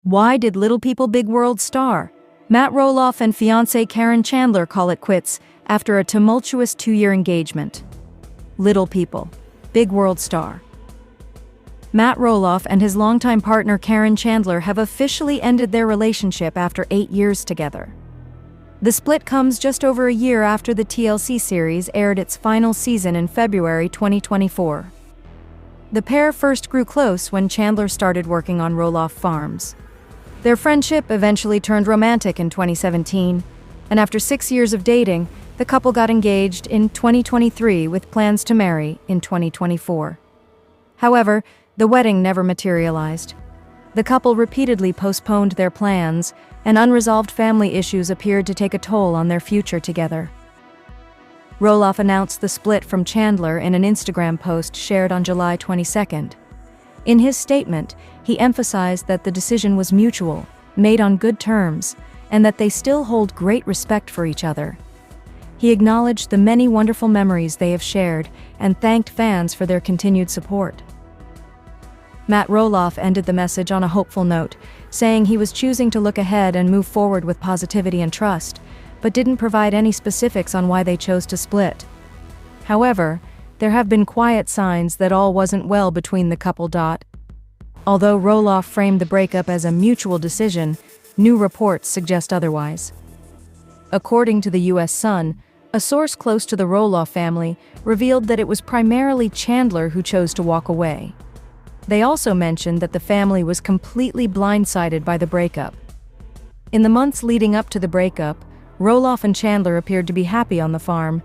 Why did Little People Big World star? Matt Roloff and fiancée Caryn Chandler call it quits after a tumultuous 2-year engagement. Little People Big World star. Matt Roloff and his longtime partner Caryn Chandler have officially ended their relationship after 8 years together. The split comes just over a year after the TLC series aired its final season in February 2024. The pair first grew close when Chandler started working on Roloff Farms. Their friendship eventually turned romantic in 2017, and after 6 years of dating, the couple got engaged in 2023 with plans to marry in 2024. However, the wedding never materialized. The couple repeatedly postponed their plans, and unresolved family issues appeared to take a toll on their future together. Roloff announced the split from Chandler in an Instagram post shared on July 22nd. In his statement, he emphasized that the decision was mutual, made on good terms, and that they still hold great respect for each other. He acknowledged the many wonderful memories they have shared and thanked fans for their continued support. Matt Roloff ended the message on a hopeful note, saying he was choosing to look ahead and move forward with positivity and trust, but didn't provide any specifics on why they chose to split. However, there have been quiet signs that all wasn't well between the couple. Although Roloff framed the breakup as a mutual decision, new reports suggest otherwise. According to the U.S. Sun, a source close to the Roloff family revealed that it was primarily Chandler who chose to walk away. They also mentioned that the family was completely blindsided by the breakup. In the months leading up to the breakup, Roloff and Chandler appeared to be happy on the farm,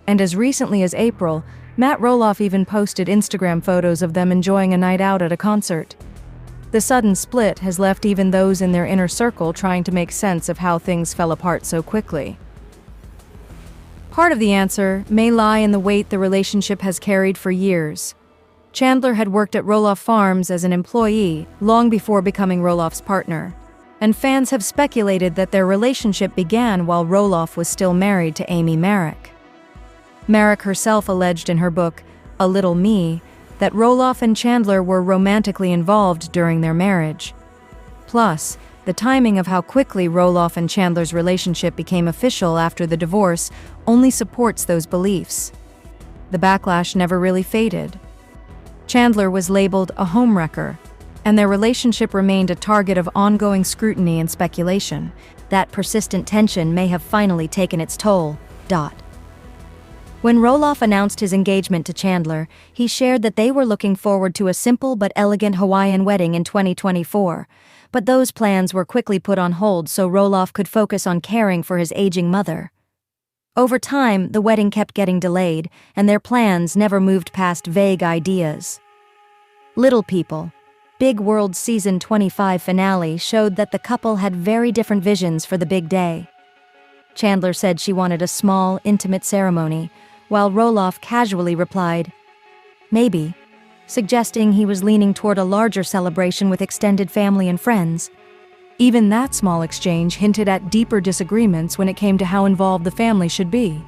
and as recently as April, Matt Roloff even posted Instagram photos of them enjoying a night out at a concert. The sudden split has left even those in their inner circle trying to make sense of how things fell apart so quickly. Part of the answer may lie in the weight the relationship has carried for years. Chandler had worked at Roloff Farms as an employee long before becoming Roloff's partner, and fans have speculated that their relationship began while Roloff was still married to Amy Merrick. Merrick herself alleged in her book, A Little Me, that Roloff and Chandler were romantically involved during their marriage. Plus, the timing of how quickly Roloff and Chandler's relationship became official after the divorce only supports those beliefs. The backlash never really faded. Chandler was labeled a homewrecker, and their relationship remained a target of ongoing scrutiny and speculation. That persistent tension may have finally taken its toll. When Roloff announced his engagement to Chandler, he shared that they were looking forward to a simple but elegant Hawaiian wedding in 2024, but those plans were quickly put on hold so Roloff could focus on caring for his aging mother. Over time, the wedding kept getting delayed, and their plans never moved past vague ideas. Little People Big World Season 25 finale showed that the couple had very different visions for the big day. Chandler said she wanted a small, intimate ceremony, while Roloff casually replied, "Maybe," suggesting he was leaning toward a larger celebration with extended family and friends. Even that small exchange hinted at deeper disagreements when it came to how involved the family should be.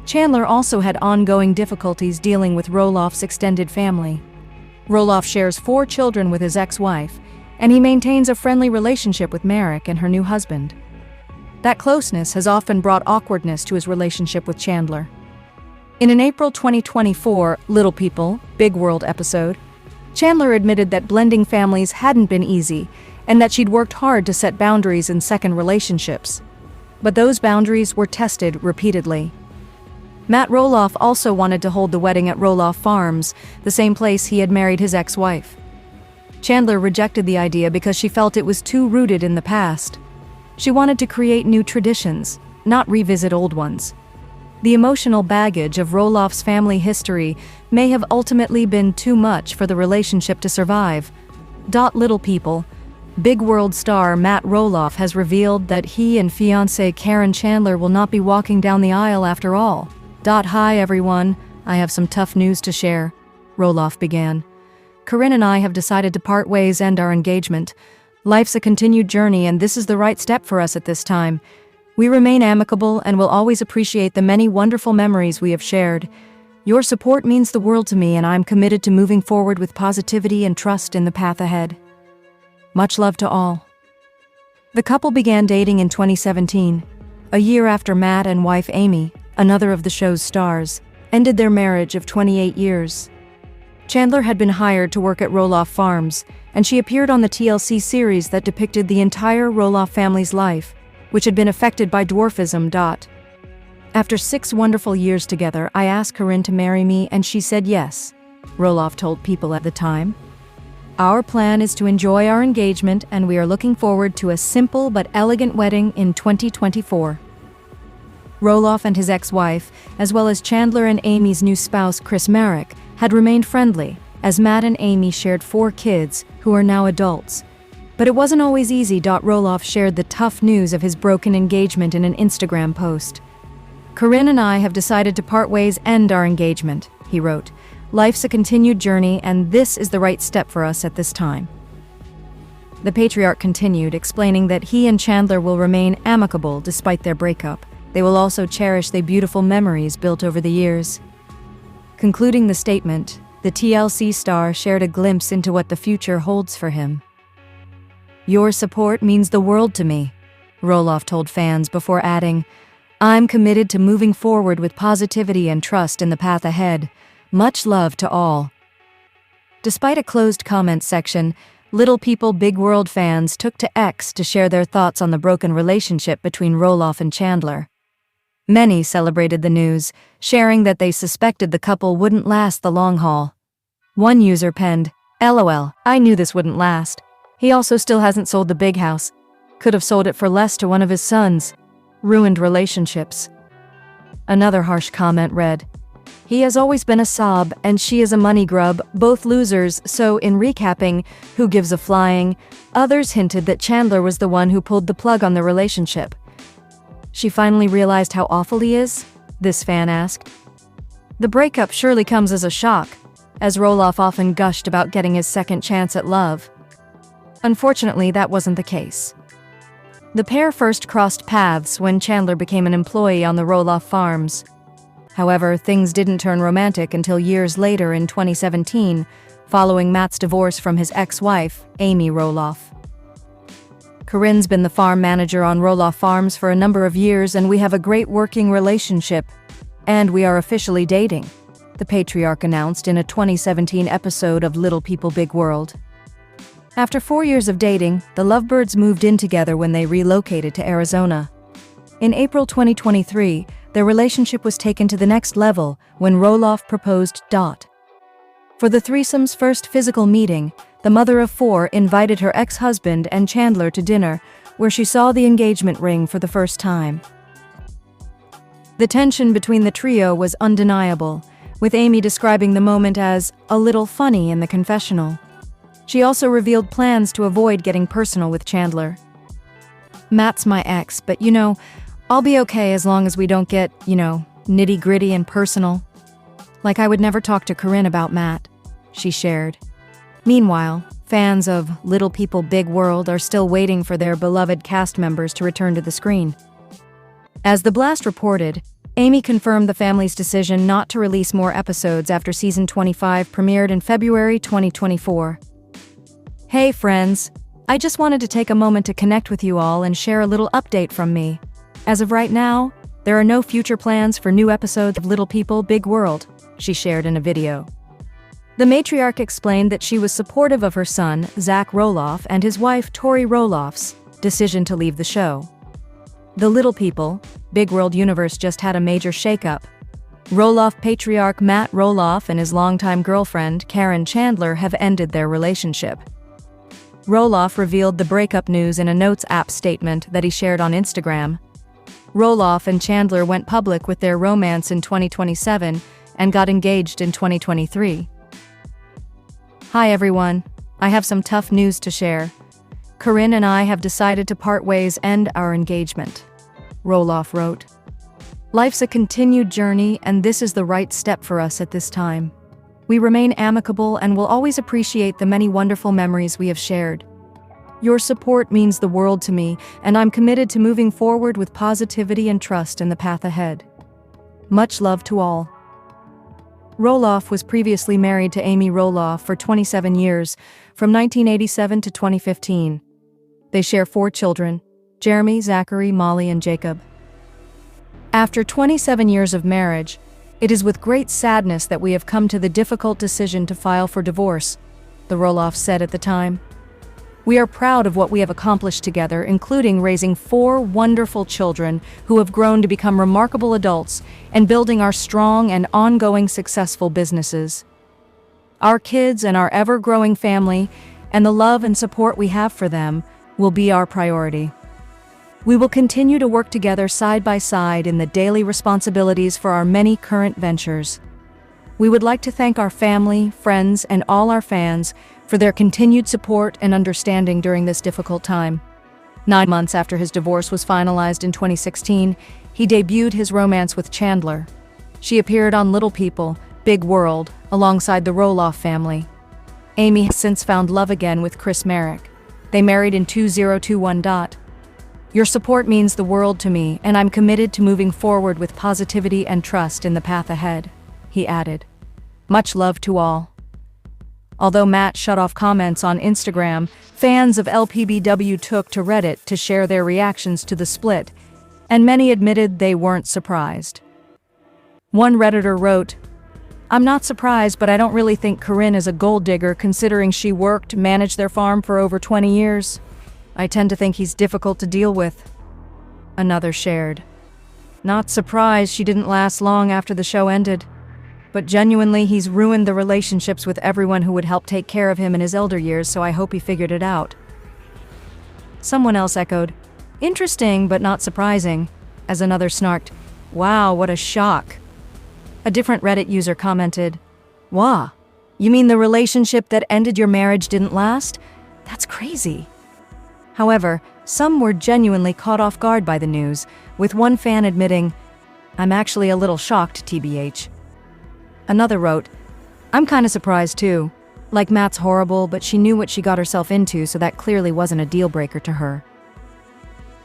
Chandler also had ongoing difficulties dealing with Roloff's extended family. Roloff shares 4 children with his ex-wife, and he maintains a friendly relationship with Merrick and her new husband. That closeness has often brought awkwardness to his relationship with Chandler. In an April 2024 Little People, Big World episode, Chandler admitted that blending families hadn't been easy and that she'd worked hard to set boundaries in second relationships. But those boundaries were tested repeatedly. Matt Roloff also wanted to hold the wedding at Roloff Farms, the same place he had married his ex-wife. Chandler rejected the idea because she felt it was too rooted in the past. She wanted to create new traditions, not revisit old ones. The emotional baggage of Roloff's family history may have ultimately been too much for the relationship to survive. Little People Big World star Matt Roloff has revealed that he and fiancée Caryn Chandler will not be walking down the aisle after all. Hi everyone, I have some tough news to share, Roloff began. Caryn and I have decided to part ways, end our engagement. Life's a continued journey and this is the right step for us at this time. We remain amicable and will always appreciate the many wonderful memories we have shared. Your support means the world to me and I'm committed to moving forward with positivity and trust in the path ahead. Much love to all. The couple began dating in 2017, a year after Matt and wife Amy, another of the show's stars, ended their marriage of 28 years. Chandler had been hired to work at Roloff Farms, and she appeared on the TLC series that depicted the entire Roloff family's life, which had been affected by dwarfism. After 6 wonderful years together, I asked Caryn to marry me and she said yes, Roloff told People at the time. Our plan is to enjoy our engagement and we are looking forward to a simple but elegant wedding in 2024. Roloff and his ex-wife, as well as Chandler and Amy's new spouse Chris Marek, had remained friendly, as Matt and Amy shared 4 kids, who are now adults. But it wasn't always easy. Roloff shared the tough news of his broken engagement in an Instagram post. Caryn and I have decided to part ways, end our engagement, he wrote. Life's a continued journey, and this is the right step for us at this time. The patriarch continued, explaining that he and Chandler will remain amicable despite their breakup. They will also cherish the beautiful memories built over the years. Concluding the statement, the TLC star shared a glimpse into what the future holds for him. Your support means the world to me, Roloff told fans before adding, I'm committed to moving forward with positivity and trust in the path ahead. Much love to all. Despite a closed comment section, Little People Big World fans took to X to share their thoughts on the broken relationship between Roloff and Chandler. Many celebrated the news, sharing that they suspected the couple wouldn't last the long haul. One user penned, LOL, I knew this wouldn't last. He also still hasn't sold the big house. Could have sold it for less to one of his sons. Ruined relationships. Another harsh comment read, he has always been a sob and she is a money grub, both losers, so in recapping, who gives a flying? Others hinted that Chandler was the one who pulled the plug on the relationship. She finally realized how awful he is? This fan asked. The breakup surely comes as a shock, as Roloff often gushed about getting his second chance at love. Unfortunately, that wasn't the case. The pair first crossed paths when Chandler became an employee on the Roloff Farms. However, things didn't turn romantic until years later in 2017, following Matt's divorce from his ex-wife, Amy Roloff. Caryn's been the farm manager on Roloff Farms for a number of years, and we have a great working relationship. And we are officially dating, the patriarch announced in a 2017 episode of Little People Big World. After 4 years of dating, the lovebirds moved in together when they relocated to Arizona. In April 2023, their relationship was taken to the next level when Roloff proposed. For the threesome's first physical meeting, the mother of 4 invited her ex-husband and Chandler to dinner, where she saw the engagement ring for the first time. The tension between the trio was undeniable, with Amy describing the moment as a little funny in the confessional. She also revealed plans to avoid getting personal with Chandler. Matt's my ex, but I'll be okay as long as we don't get, nitty-gritty and personal. Like I would never talk to Caryn about Matt, she shared. Meanwhile, fans of Little People Big World are still waiting for their beloved cast members to return to the screen. As The Blast reported, Amy confirmed the family's decision not to release more episodes after season 25 premiered in February 2024. Hey friends, I just wanted to take a moment to connect with you all and share a little update from me. As of right now, there are no future plans for new episodes of Little People Big World, she shared in a video. The matriarch explained that she was supportive of her son, Zach Roloff, and his wife, Tori Roloff's decision to leave the show. The Little People Big World universe just had a major shakeup. Roloff patriarch Matt Roloff and his longtime girlfriend, Caryn Chandler, have ended their relationship. Roloff revealed the breakup news in a Notes app statement that he shared on Instagram. Roloff and Chandler went public with their romance in 2027 and got engaged in 2023. Hi everyone, I have some tough news to share. Caryn and I have decided to part ways, end our engagement, Roloff wrote. Life's a continued journey, and this is the right step for us at this time. We remain amicable and will always appreciate the many wonderful memories we have shared. Your support means the world to me, and I'm committed to moving forward with positivity and trust in the path ahead. Much love to all. Roloff was previously married to Amy Roloff for 27 years, from 1987 to 2015. They share 4 children: Jeremy, Zachary, Molly, and Jacob. After 27 years of marriage, it is with great sadness that we have come to the difficult decision to file for divorce, the Roloff said at the time. We are proud of what we have accomplished together, including raising 4 wonderful children who have grown to become remarkable adults and building our strong and ongoing successful businesses. Our kids and our ever-growing family and the love and support we have for them will be our priority. We will continue to work together side by side in the daily responsibilities for our many current ventures. We would like to thank our family, friends, and all our fans for their continued support and understanding during this difficult time. 9 months after his divorce was finalized in 2016, he debuted his romance with Chandler. She appeared on Little People, Big World, alongside the Roloff family. Amy has since found love again with Chris Merrick. They married in 2021. Your support means the world to me, and I'm committed to moving forward with positivity and trust in the path ahead, he added. Much love to all. Although Matt shut off comments on Instagram, fans of LPBW took to Reddit to share their reactions to the split, and many admitted they weren't surprised. One Redditor wrote, "I'm not surprised, but I don't really think Caryn is a gold digger considering she managed their farm for over 20 years. I tend to think he's difficult to deal with." Another shared, "Not surprised she didn't last long after the show ended. But genuinely, he's ruined the relationships with everyone who would help take care of him in his elder years, so I hope he figured it out." Someone else echoed, "Interesting, but not surprising," as another snarked, "Wow, what a shock." A different Reddit user commented, "Wah, you mean the relationship that ended your marriage didn't last? That's crazy." However, some were genuinely caught off guard by the news, with one fan admitting, "I'm actually a little shocked, TBH." Another wrote, "I'm kinda surprised too. Like Matt's horrible, but she knew what she got herself into, so that clearly wasn't a deal breaker to her."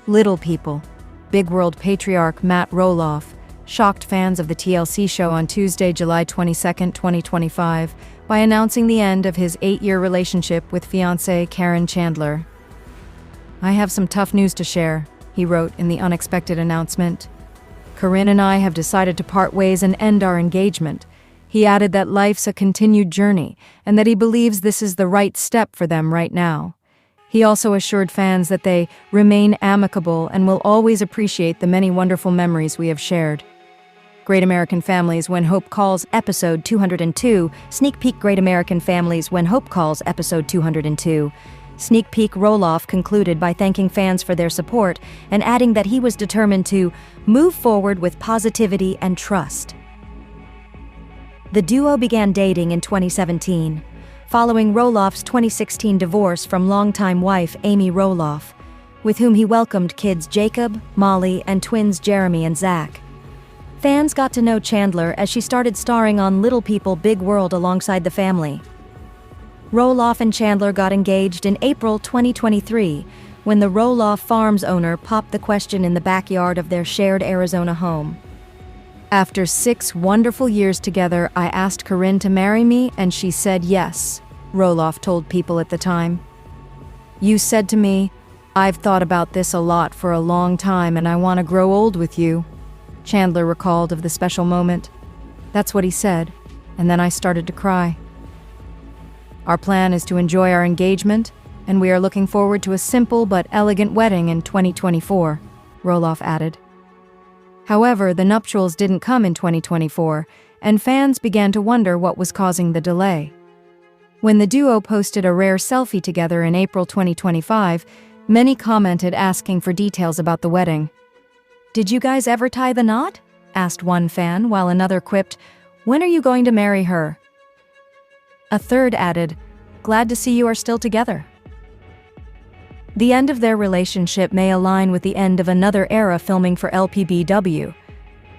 Little People. Big World patriarch Matt Roloff shocked fans of the TLC show on Tuesday, July 22, 2025, by announcing the end of his 8-year relationship with fiancée Caryn Chandler. "I have some tough news to share," he wrote in the unexpected announcement. "Caryn and I have decided to part ways and end our engagement." He added that life's a continued journey and that he believes this is the right step for them right now. He also assured fans that they remain amicable and will always appreciate the many wonderful memories we have shared. Great American Families When Hope Calls, Episode 202. Sneak peek Great American Families When Hope Calls, Episode 202. Sneak peek. Roloff concluded by thanking fans for their support and adding that he was determined to move forward with positivity and trust. The duo began dating in 2017, following Roloff's 2016 divorce from longtime wife Amy Roloff, with whom he welcomed kids Jacob, Molly, and twins Jeremy and Zach. Fans got to know Chandler as she started starring on Little People, Big World alongside the family. Roloff and Chandler got engaged in April 2023, when the Roloff Farms owner popped the question in the backyard of their shared Arizona home. "After 6 wonderful years together, I asked Caryn to marry me, and she said yes," Roloff told People at the time. "You said to me, 'I've thought about this a lot for a long time and I want to grow old with you,'" Chandler recalled of the special moment. "That's what he said, and then I started to cry. Our plan is to enjoy our engagement, and we are looking forward to a simple but elegant wedding in 2024, Roloff added. However, the nuptials didn't come in 2024, and fans began to wonder what was causing the delay. When the duo posted a rare selfie together in April 2025, many commented asking for details about the wedding. "Did you guys ever tie the knot?" asked one fan, while another quipped, "When are you going to marry her?" A third added, "Glad to see you are still together." The end of their relationship may align with the end of another era filming for LPBW.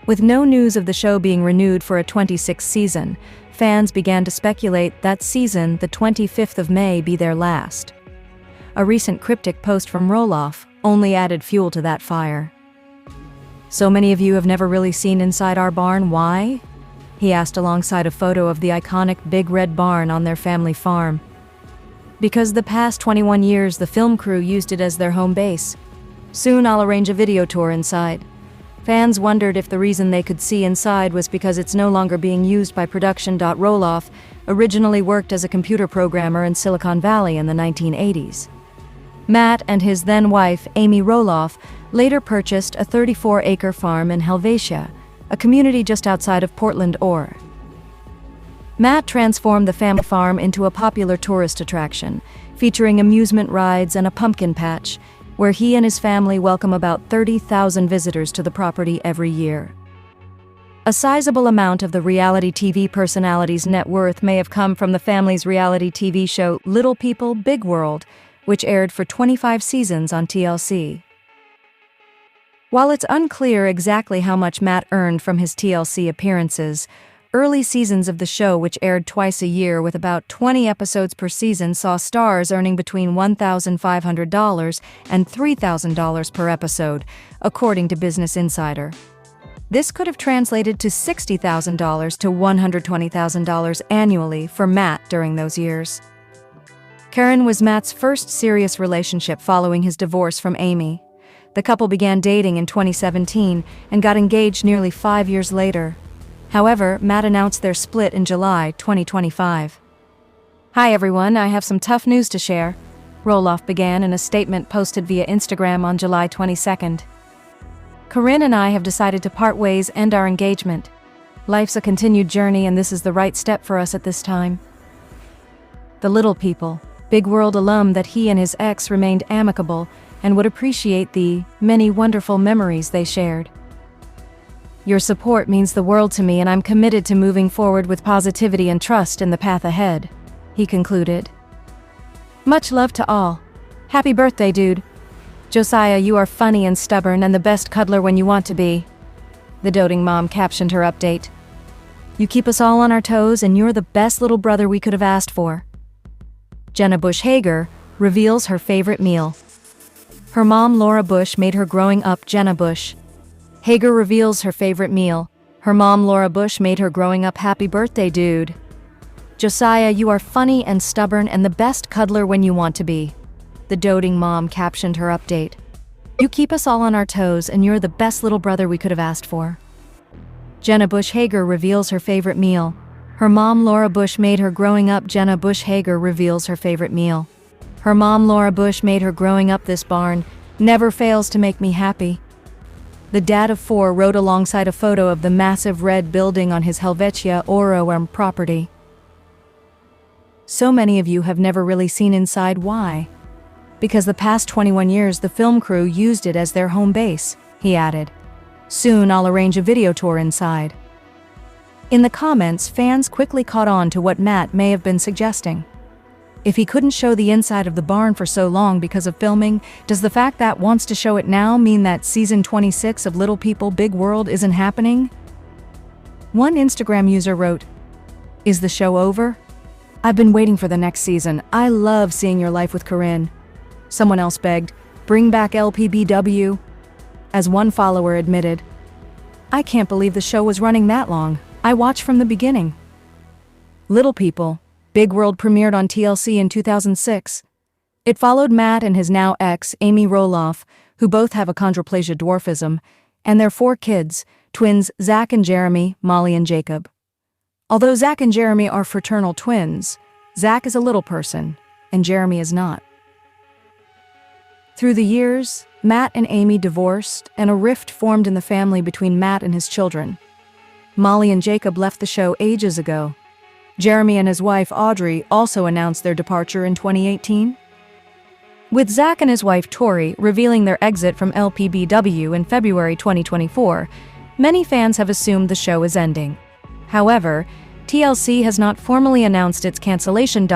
With no news of the show being renewed for a 26th season, fans began to speculate that season, the 25th of May, be their last. A recent cryptic post from Roloff only added fuel to that fire. "So many of you have never really seen inside our barn, why?" he asked alongside a photo of the iconic Big Red Barn on their family farm. Because the past 21 years the film crew used it as their home base. Soon I'll arrange a video tour inside. Fans wondered if the reason they could see inside was because it's no longer being used by production. Roloff originally worked as a computer programmer in Silicon Valley in the 1980s. Matt and his then-wife, Amy Roloff, later purchased a 34-acre farm in Helvetia, a community just outside of Portland, Oregon. Matt transformed the family farm into a popular tourist attraction, featuring amusement rides and a pumpkin patch, where he and his family welcome about 30,000 visitors to the property every year. A sizable amount of the reality TV personality's net worth may have come from the family's reality TV show Little People, Big World, which aired for 25 seasons on TLC. While it's unclear exactly how much Matt earned from his TLC appearances, early seasons of the show, which aired twice a year with about 20 episodes per season, saw stars earning between $1,500 and $3,000 per episode, according to Business Insider. This could have translated to $60,000 to $120,000 annually for Matt during those years. Caryn was Matt's first serious relationship following his divorce from Amy. The couple began dating in 2017 and got engaged nearly 5 years later. However, Matt announced their split in July 2025. "Hi everyone, I have some tough news to share," Roloff began in a statement posted via Instagram on July 22nd. "Caryn and I have decided to part ways, end our engagement. Life's a continued journey and this is the right step for us at this time." The Little People, Big World alum that he and his ex remained amicable and would appreciate the many wonderful memories they shared. "Your support means the world to me and I'm committed to moving forward with positivity and trust in the path ahead," he concluded. "Much love to all. Happy birthday, dude. Josiah, you are funny and stubborn and the best cuddler when you want to be," the doting mom captioned her update. "You keep us all on our toes and you're the best little brother we could have asked for." Jenna Bush Hager reveals her favorite meal. Her mom Laura Bush made her growing up. Jenna Bush Hager reveals her favorite meal. Her mom Laura Bush made her growing up. "Happy birthday, dude. Josiah, you are funny and stubborn and the best cuddler when you want to be," the doting mom captioned her update. "You keep us all on our toes and you're the best little brother we could have asked for." Jenna Bush Hager reveals her favorite meal. Her mom Laura Bush made her growing up. Jenna Bush Hager reveals her favorite meal. Her mom Laura Bush made her growing up. "This barn never fails to make me happy." The dad of 4 wrote alongside a photo of the massive red building on his Helvetia, Oregon property. "So many of you have never really seen inside. Why? Because the past 21 years the film crew used it as their home base," he added. "Soon I'll arrange a video tour inside." In the comments, fans quickly caught on to what Matt may have been suggesting. If he couldn't show the inside of the barn for so long because of filming, does the fact that wants to show it now mean that season 26 of Little People, Big World isn't happening? One Instagram user wrote, "Is the show over? I've been waiting for the next season. I love seeing your life with Caryn." Someone else begged, "Bring back LPBW." As one follower admitted, "I can't believe the show was running that long. I watched from the beginning." Little People, Big World premiered on TLC in 2006. It followed Matt and his now ex, Amy Roloff, who both have achondroplasia dwarfism, and their 4 kids, twins Zach and Jeremy, Molly and Jacob. Although Zach and Jeremy are fraternal twins, Zach is a little person, and Jeremy is not. Through the years, Matt and Amy divorced, and a rift formed in the family between Matt and his children. Molly and Jacob left the show ages ago. Jeremy and his wife Audrey also announced their departure in 2018. With Zach and his wife Tori revealing their exit from LPBW in February 2024, many fans have assumed the show is ending. However, TLC has not formally announced its cancellation.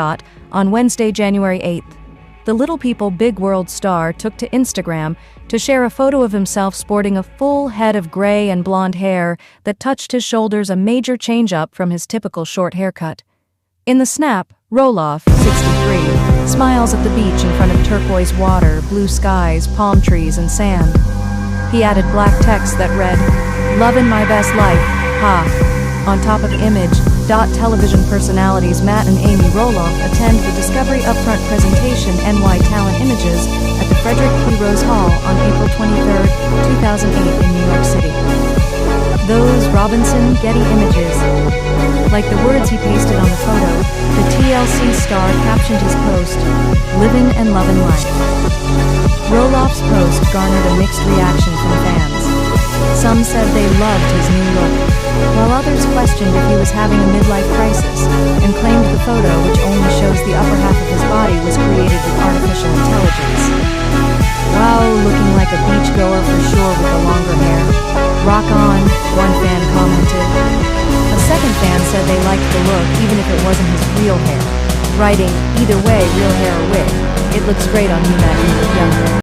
On Wednesday, January 8th, the Little People Big World star took to Instagram to share a photo of himself sporting a full head of gray and blonde hair that touched his shoulders, a major change-up from his typical short haircut. In the snap, Roloff, 63, smiles at the beach in front of turquoise water, blue skies, palm trees, and sand. He added black text that read, "Lovin' my best life, ha." On top of image, television personalities Matt and Amy Roloff attend the Discovery Upfront presentation NY Talent Images at the Frederick P. Rose Hall on April 23, 2008 in New York City. Those Robinson Getty Images. Like the words he pasted on the photo, the TLC star captioned his post, "Livin' and lovin' life." Roloff's post garnered a mixed reaction from fans. Some said they loved his new look, while others questioned if he was having a midlife crisis, and claimed the photo, which only shows the upper half of his body, was created with artificial intelligence. Wow, looking like a beachgoer for sure with the longer hair. Rock on, one fan commented. A second fan said they liked the look even if it wasn't his real hair, writing, "Either way, real hair or wig, it looks great on you, Matt, you look younger."